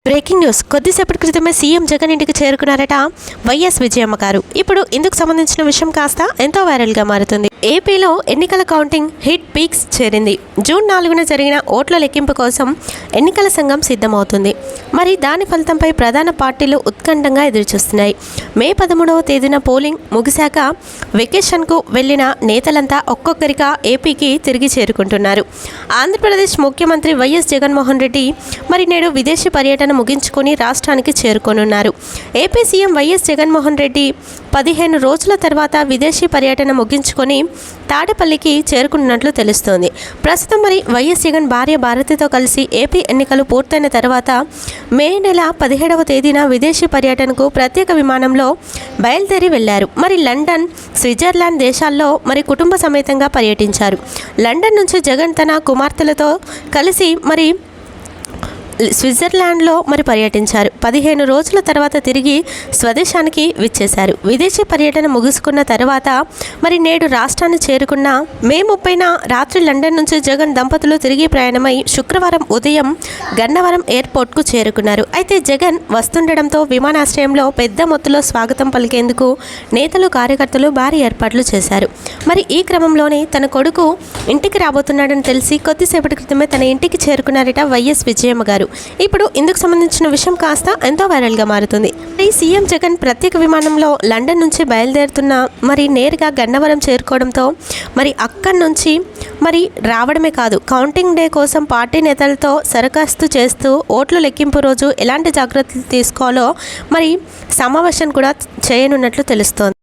Breaking news. కొద్దిసేపటి క్రితమే CM Jagan ఇంటికి చేరుకున్నారట వైఎస్ విజయమ్మ గారు. ఇప్పుడు ఇందుకు సంబంధించిన విషయం కాస్త ఎంతో వైరల్గా మారుతుంది. ఏపీలో ఎన్నికల కౌంటింగ్ హిట్ పీక్స్ చేరింది. జూన్ 4న జరిగిన ఓట్ల లెక్కింపు కోసం ఎన్నికల సంఘం సిద్ధమవుతుంది. మరి దాని ఫలితంపై ప్రధాన పార్టీలు ఉత్కంఠంగా ఎదురుచూస్తున్నాయి. మే 13వ తేదీన పోలింగ్ ముగిశాక వెకేషన్కు వెళ్లిన నేతలంతా ఒక్కొక్కరిగా ఏపీకి తిరిగి చేరుకుంటున్నారు. ఆంధ్రప్రదేశ్ ముఖ్యమంత్రి వైఎస్ జగన్మోహన్ రెడ్డి మరి నేడు విదేశీ పర్యటన ముగించుకొని రాష్ట్రానికి చేరుకోనున్నారు. AP CM YS Jaganmohan Reddy 15 రోజుల తర్వాత విదేశీ పర్యటన ముగించుకొని తాడేపల్లికి చేరుకున్నట్లు తెలుస్తోంది. ప్రస్తుతం మరి వైఎస్ జగన్ భార్య భారతితో కలిసి ఏపీ ఎన్నికలు పూర్తయిన తర్వాత మే నెల 17వ తేదీన విదేశీ పర్యటనకు ప్రత్యేక విమానంలో బయలుదేరి వెళ్లారు. మరి లండన్, స్విట్జర్లాండ్ దేశాల్లో మరి కుటుంబ సమేతంగా పర్యటించారు. లండన్ నుంచి జగన్ తన కుమార్తెలతో కలిసి మరి స్విట్జర్లాండ్లో మరి పర్యటించారు. 15 రోజుల తర్వాత తిరిగి స్వదేశానికి విచ్చేశారు. విదేశీ పర్యటన ముగుసుకున్న తర్వాత మరి నేడు రాష్ట్రాన్ని చేరుకున్న మే 30న రాత్రి లండన్ నుంచి జగన్ దంపతులు తిరిగి ప్రయాణమై శుక్రవారం ఉదయం గన్నవరం ఎయిర్పోర్ట్కు చేరుకున్నారు. అయితే జగన్ వస్తుండడంతో విమానాశ్రయంలో పెద్ద మొత్తంలో స్వాగతం పలికేందుకు నేతలు, కార్యకర్తలు భారీ ఏర్పాట్లు చేశారు. మరి ఈ క్రమంలోనే తన కొడుకు ఇంటికి రాబోతున్నాడని తెలిసి కొద్దిసేపటి క్రితమే తన ఇంటికి చేరుకున్నారట వైఎస్ విజయమ్మ గారు. ఇప్పుడు ఇందుకు సంబంధించిన విషయం కాస్త ఎంతో వైరల్గా మారుతుంది. సీఎం జగన్ ప్రత్యేక విమానంలో లండన్ నుంచి బయలుదేరుతున్న మరి నేరుగా గన్నవరం చేరుకోవడంతో మరి అక్కడి నుంచి మరి రావడమే కాదు, కౌంటింగ్ డే కోసం పార్టీ నేతలతో సరఖాస్తు చేస్తూ ఓట్ల లెక్కింపు రోజు ఎలాంటి జాగ్రత్తలు తీసుకోవాలో మరి సమావేశం కూడా చేయనున్నట్లు తెలుస్తోంది.